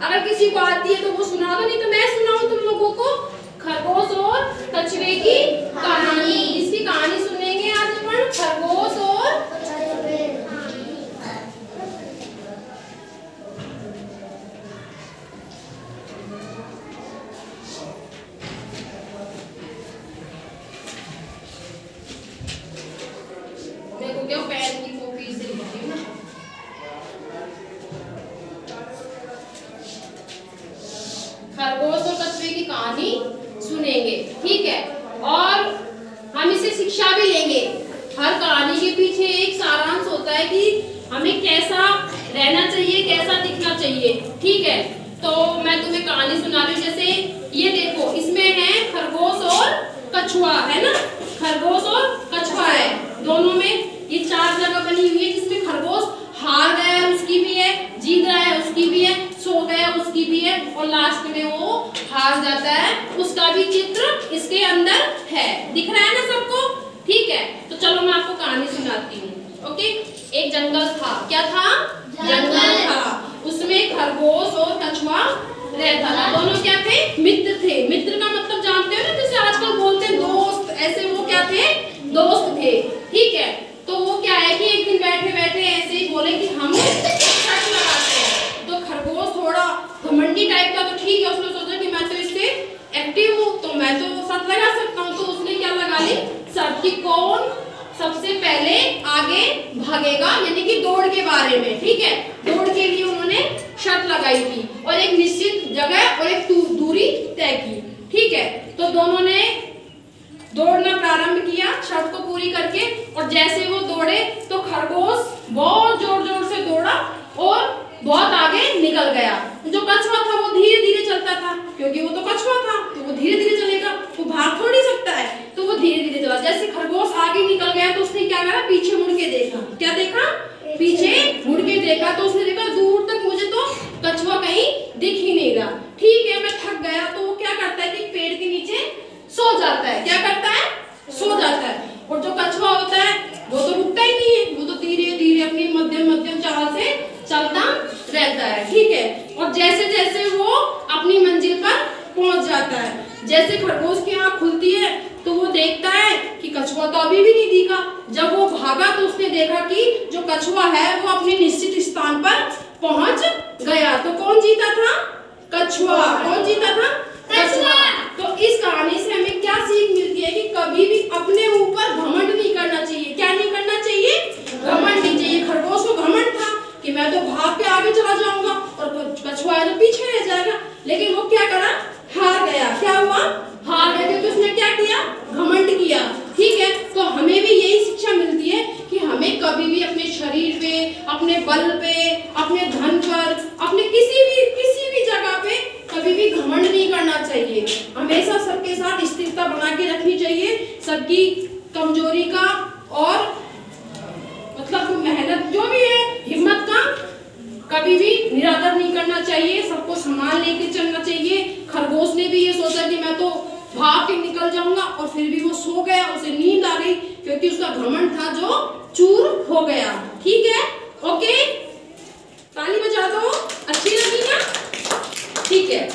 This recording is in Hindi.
अगर किसी को आती है तो वो सुना दो, नहीं तो मैं सुनाऊं तुम लोगों को खरगोश और कछुए की कहानी। इसकी कहानी सुनेंगे आज अपन, खरगोश और देखो क्या पेन की कॉपी से लिखती हूँ ना। खरगोश और कछुए की कहानी सुनेंगे, ठीक है। और हम इसे शिक्षा भी लेंगे। हर कहानी के पीछे एक सारांश होता है कि हमें कैसा रहना चाहिए, कैसा दिखना चाहिए, ठीक है। तो मैं तुम्हें कहानी सुना रही हूँ। जैसे ये देखो, इसमें है खरगोश और कछुआ, है ना। खरगोश और कछुआ है, दोनों में ये 4 जगह बनी हुई है, जिसमें खरगोश हार गया है उसकी भी है, जीत रहा है उसकी भी है, सो गया उसकी भी है, और लास्ट में वो हार जाता है, उसका भी चित्र इसके अंदर है। दिख रहा है ना सबको, ठीक है। तो चलो मैं आपको कहानी सुनाती हूँ, ओके। एक जंगल था, क्या था? जंगल था। उसमें खरगोश और कछुआ रहता था। दोनों क्या थे? मित्र थे। मित्र का मतलब जानते हो ना, जैसे आजकल बोलते हैं दोस्त, ऐसे वो क्या थे? दोस्त थे, ठीक है। तो वो क्या है कि एक दिन बैठे बैठे ऐसे ही बोले कि हम शर्त लगाते हैं। तो खरगोश थोड़ा घमंडी टाइप का, तो ठीक है, उसने सोचा कि मैं तो इससे एक्टिव हूँ, तो मैं तो शर्त लगा सकता हूँ। तो उसने क्या लगा ली शर्त कि कौन सबसे पहले आगे भागेगा, यानी कि दौड़ के बारे में, ठीक है। दौड़ के लिए उन्होंने शर्त लगाई थी और एक निश्चित जगह और एक दूरी तय की, ठीक है। तो दोनों ने दौड़ना प्रारंभ किया शर्त को पूरी करके, और जैसे वो दौड़े तो खरगोश बहुत जोर जोर से दौड़ा और बहुत आगे निकल गया। जो कछुआ था वो धीरे धीरे चलता था, क्योंकि वो तो कछुआ था, तो वो धीरे धीरे चलेगा, वो भाग थोड़ी सकता है, तो वो धीरे धीरे चला। जैसे खरगोश आगे निकल गया तो उसने क्या करा, पीछे मुड़ के देखा। क्या देखा? पीछे मुड़ के देखा। तो उसने देखा दूर तक मुझे तो कछुआ कहीं दिख ही नहीं रहा, ठीक है। मैं थक गया। तो वो क्या करता है कि पेड़ के नीचे सो जाता है। क्या करता है? सो जाता है। और जो कछुआ होता है वो तो रुकता ही नहीं है, वो तो धीरे धीरे अपनी मध्यम मध्यम चाल से चलता रहता है, ठीक है। और जैसे जैसे वो अपनी मंजिल पर पहुंच जाता है, जैसे खरगोश की आंख खुलती है तो वो देखता है कि कछुआ तो अभी भी नहीं दिखा। जब वो भागा तो उसने देखा कि जो कछुआ है वो अपने निश्चित स्थान पर पहुंच गया। तो कौन जीता था? कछुआ। कौन जीता था? कछुआ। तो इस कहानी से हमें क्या सीख मिलती है कि कभी भी अपने ऊपर घमंड नहीं करना चाहिए। क्या नहीं करना चाहिए? घमंड नहीं चाहिए। खरगोश को घमंड था कि मैं तो भाग के आगे चला जाऊंगा और कछुआ है तो पीछे रह जाएगा, लेकिन वो क्या करा? हार गया। क्या हुआ? हार गया, क्योंकि उसने क्या किया? घमंड किया, ठीक है। तो हमें भी यही शिक्षा मिलती है कि हमें कभी भी अपने शरीर पे, अपने बल पे, अपने धन पर, अपने किसी भी जगह पे कभी भी घमंड नहीं करना चाहिए। हमेशा सबके साथ स्थिरता बना के रखनी चाहिए, सबकी कमजोरी का और मतलब मेहनत जो भी है, हिम्मत का कभी भी निरादर नहीं करना चाहिए। सबको संभाल लेके चलना चाहिए। खरगोश ने भी ये सोचा कि मैं तो भाग के निकल जाऊंगा, और फिर भी वो सो गया, उसे नींद आ गई, क्योंकि उसका घमंड था जो चूर हो गया, ठीक है। ओके, ताली बजा दो, अच्छी लगी ना? ठीक है।